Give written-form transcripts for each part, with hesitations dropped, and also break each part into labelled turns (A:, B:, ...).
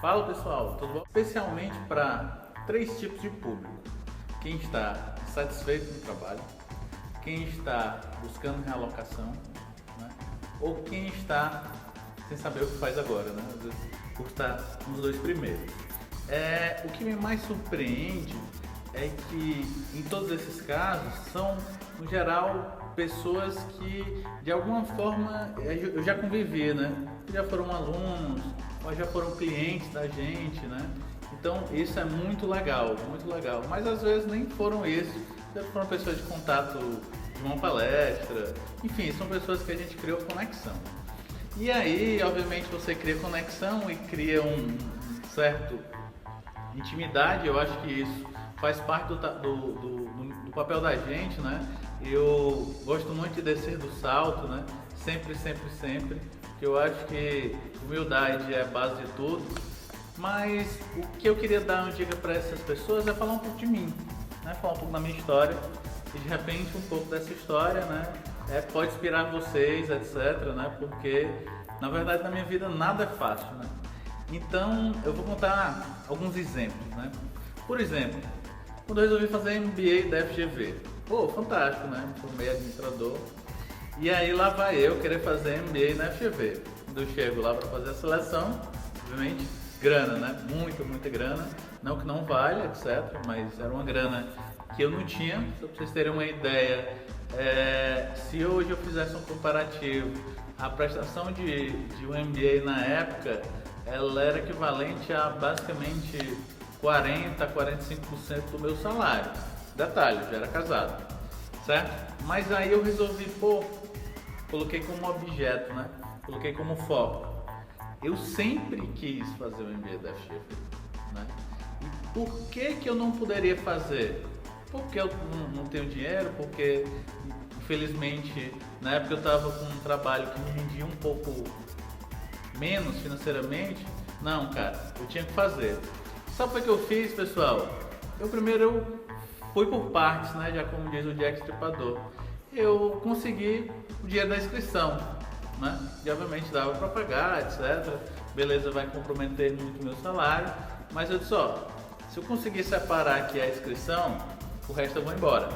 A: Fala pessoal, tudo bom? Especialmente para três tipos de público: quem está satisfeito no trabalho, quem está buscando realocação, né? Ou quem está sem saber o que faz agora, né? Às vezes por estar nos dois primeiros. O que me mais surpreende é que em todos esses casos são, no geral, pessoas que de alguma forma eu já convivi, né? Já foram alunos, ou já foram clientes da gente, né? Então isso é muito legal, muito legal. Mas às vezes nem foram isso, já foram pessoas de contato de uma palestra, enfim, são pessoas que a gente criou conexão. E aí, obviamente, você cria conexão e cria um certo intimidade. Eu acho que isso faz parte do papel da gente, né? Eu gosto muito de descer do salto, né? Sempre, que eu acho que humildade é a base de tudo. Mas o que eu queria dar uma dica para essas pessoas é falar um pouco de mim, né? Falar um pouco da minha história e de repente um pouco dessa história, né? Pode inspirar vocês, etc, né? Porque na verdade na minha vida nada é fácil, né? Então eu vou contar alguns exemplos, né? Por exemplo, quando eu resolvi fazer MBA da FGV, pô, fantástico, né? Me formei administrador. E aí lá vai eu querer fazer MBA na FGV. Quando eu chego lá para fazer a seleção, obviamente, grana, né? Muita grana. Não que não vale, etc. Mas era uma grana que eu não tinha. Só para vocês terem uma ideia, se hoje eu fizesse um comparativo, a prestação de um MBA na época, ela era equivalente a basicamente 40-45% do meu salário. Detalhe, eu já era casado, certo? Mas aí eu resolvi, coloquei como objeto, né? Coloquei como foco. Eu sempre quis fazer o MBA da FGV, né? E por que eu não poderia fazer? Porque eu não tenho dinheiro, porque infelizmente na época eu estava com um trabalho que me rendia um pouco menos financeiramente. Não, cara, eu tinha que fazer. Sabe o que eu fiz, pessoal? Eu primeiro fui por partes, né? Já como diz o Jack Stripador. Eu consegui o dinheiro da inscrição, né? E obviamente dava para pagar, etc. Beleza, vai comprometer muito o meu salário. Mas eu disse, se eu conseguir separar aqui a inscrição, o resto eu vou embora,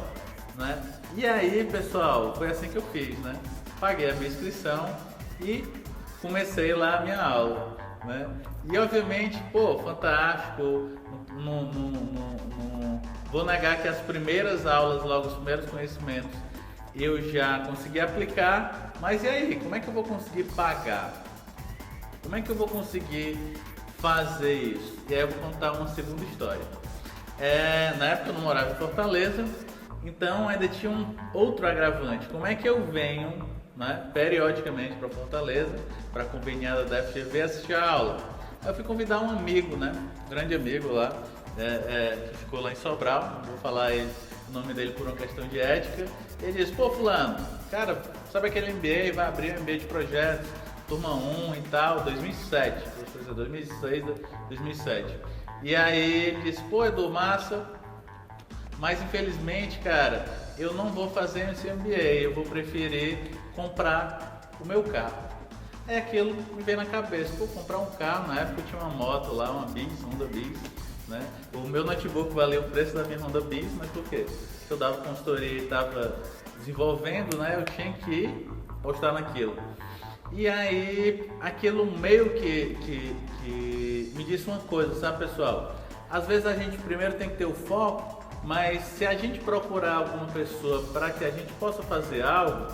A: né? E aí, pessoal, foi assim que eu fiz, né? Paguei a minha inscrição e comecei lá a minha aula, né? E obviamente, fantástico, não vou negar que as primeiras aulas, logo os primeiros conhecimentos, eu já consegui aplicar, mas e aí, como é que eu vou conseguir pagar? Como é que eu vou conseguir fazer isso? E aí eu vou contar uma segunda história. Na época eu não morava em Fortaleza, então ainda tinha um outro agravante. Como é que eu venho, né, periodicamente para Fortaleza, para a conveniada da FGV assistir a aula? Eu fui convidar um amigo, né, um grande amigo lá, que ficou lá em Sobral, não vou falar o nome dele por uma questão de ética. Ele disse, fulano, cara, sabe aquele MBA, vai abrir um MBA de projetos, turma 1 e tal, 2007, 2006, 2007. E aí ele disse, Edu, massa, mas infelizmente, cara, eu não vou fazer esse MBA, eu vou preferir comprar o meu carro. Aquilo me veio na cabeça, comprar um carro. Na época eu tinha uma moto lá, uma Honda Bis, né? O meu notebook valia o preço da minha Honda Bis, mas por quê? Porque eu dava consultoria e estava desenvolvendo, né? Eu tinha que postar naquilo. E aí, aquilo meio que me disse uma coisa, sabe, pessoal? Às vezes a gente primeiro tem que ter o foco, mas se a gente procurar alguma pessoa para que a gente possa fazer algo,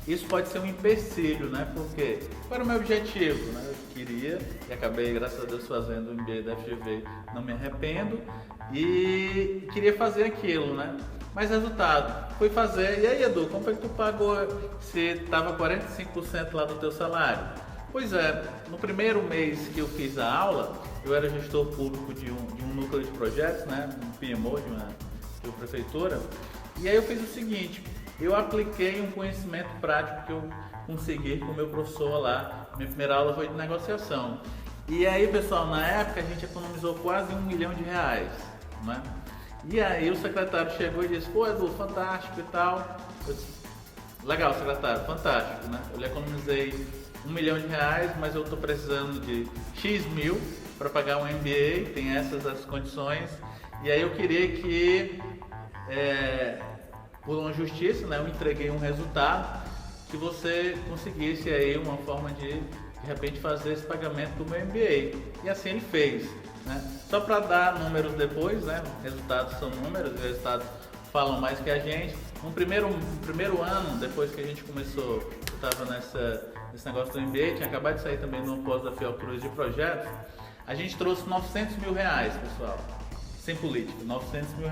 A: isso pode ser um empecilho, né? Porque qual era o meu objetivo, né? Eu queria e acabei, graças a Deus, fazendo o MBA da FGV, não me arrependo, e queria fazer aquilo, né? Mas resultado, fui fazer, e aí, Edu, como é que tu pagou se estava 45% lá do teu salário? Pois no primeiro mês que eu fiz a aula, eu era gestor público de um núcleo de projetos, né? Um PMO de uma prefeitura, e aí eu fiz o seguinte, eu apliquei um conhecimento prático que eu consegui com o meu professor lá. Minha primeira aula foi de negociação. E aí, pessoal, na época a gente economizou quase R$1 milhão, né? E aí o secretário chegou e disse, Edu, fantástico e tal. Eu disse, legal, secretário, fantástico, né? Eu lhe economizei R$ 1 milhão, mas eu estou precisando de X mil para pagar um MBA, tem essas as condições. E aí eu queria que, por uma justiça, né, eu entreguei um resultado que você conseguisse aí uma forma de repente fazer esse pagamento do meu MBA. E assim ele fez, né? Só para dar números depois, né? Resultados são números, os resultados falam mais que a gente. No primeiro ano, depois que a gente começou, eu estava nesse negócio do MBA, tinha acabado de sair também no pós da Fiocruz de projetos, a gente trouxe R$900 mil, pessoal, sem política, R$900 mil.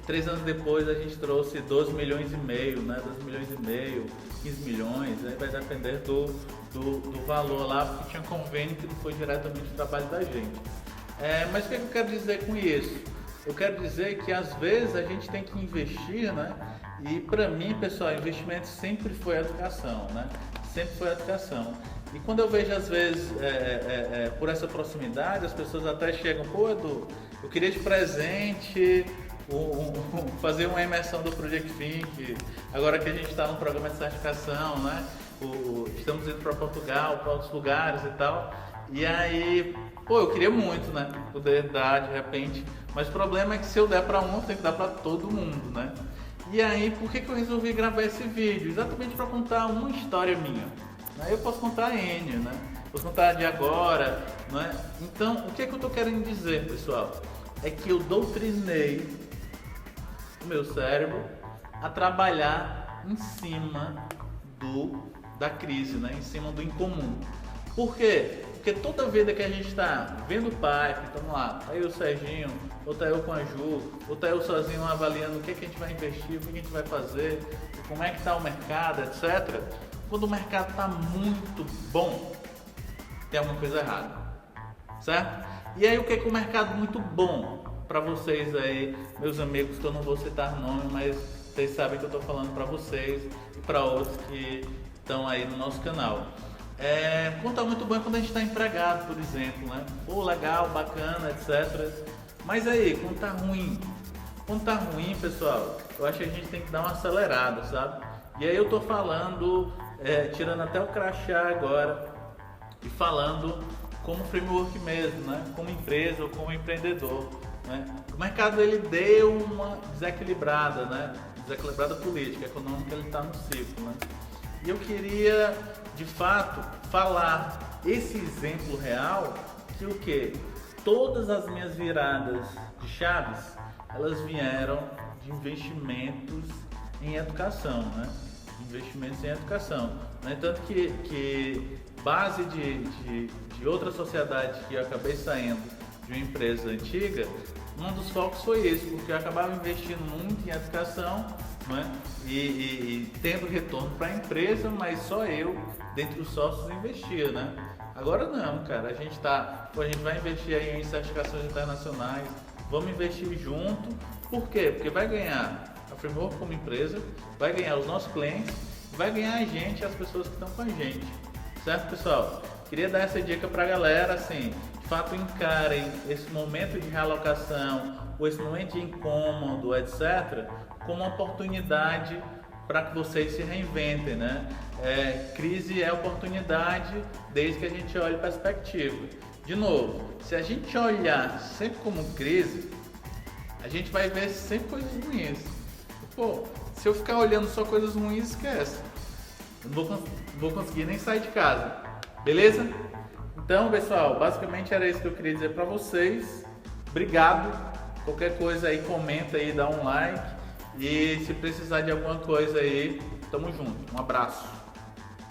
A: 3 anos depois a gente trouxe 12 milhões e meio, né? 12 milhões e meio, 15 milhões, aí vai depender do valor lá, porque tinha convênio que não foi diretamente o trabalho da gente. Mas o que eu quero dizer com isso? Eu quero dizer que às vezes a gente tem que investir, né? E para mim, pessoal, investimento sempre foi educação, né? Sempre foi educação. E quando eu vejo às vezes, por essa proximidade, as pessoas até chegam, pô, Edu, eu queria de presente fazer uma imersão do Project Think, agora que a gente está no programa de certificação, né? Estamos indo para Portugal, para outros lugares e tal. E aí, pô, eu queria muito, né? Poder dar de repente, mas o problema é que se eu der para um, eu tenho que dar para todo mundo, né? E aí, por que eu resolvi gravar esse vídeo? Exatamente para contar uma história minha. Eu posso contar N, né? Posso contar de agora, né? Então, o que eu estou querendo dizer, pessoal? É que eu doutrinei o meu cérebro a trabalhar em cima da crise, né? Em cima do incomum. Por quê? Porque toda vida que a gente está vendo o pipe, estamos lá, tá eu o Serginho, ou tá eu com a Ju, ou tá eu sozinho avaliando o que a gente vai investir, o que a gente vai fazer, como é que está o mercado, etc. Quando o mercado está muito bom, tem alguma coisa errada, certo? E aí o que é o mercado muito bom para vocês aí, meus amigos, que eu não vou citar nome, mas vocês sabem que eu estou falando para vocês e para outros que estão aí no nosso canal. Quando está muito bom é quando a gente está empregado, por exemplo, né? Pô, legal, bacana, etc. Mas aí, quando está ruim, pessoal, eu acho que a gente tem que dar uma acelerada, sabe? E aí eu tô falando, tirando até o crachá agora e falando como framework mesmo, né? Como empresa ou como empreendedor, né? O mercado ele deu uma desequilibrada, né? Desequilibrada política, econômica, ele está no ciclo, né? E eu queria, de fato, falar esse exemplo real que o quê? Todas as minhas viradas de chaves, elas vieram de investimentos em educação, né? Investimentos em educação. No entanto que base de outra sociedade que eu acabei saindo de uma empresa antiga, um dos focos foi esse, porque eu acabava investindo muito em educação, né? E tendo retorno para a empresa, mas só eu, dentre os sócios, investia, né? Agora não, cara, a gente vai investir aí em certificações internacionais, vamos investir junto. Por quê? Porque vai ganhar a Framework como empresa, vai ganhar os nossos clientes, vai ganhar a gente, as pessoas que estão com a gente, certo, pessoal? Queria dar essa dica pra galera, assim, de fato encarem esse momento de realocação, ou esse momento de incômodo, etc., como uma oportunidade para que vocês se reinventem, né? Crise é oportunidade desde que a gente olhe perspectiva. De novo, se a gente olhar sempre como crise, a gente vai ver sempre coisas ruins. Pô, se eu ficar olhando só coisas ruins, esquece. Eu não vou conseguir nem sair de casa. Beleza? Então, pessoal, basicamente era isso que eu queria dizer para vocês. Obrigado. Qualquer coisa aí, comenta aí, dá um like. E se precisar de alguma coisa aí, tamo junto. Um abraço.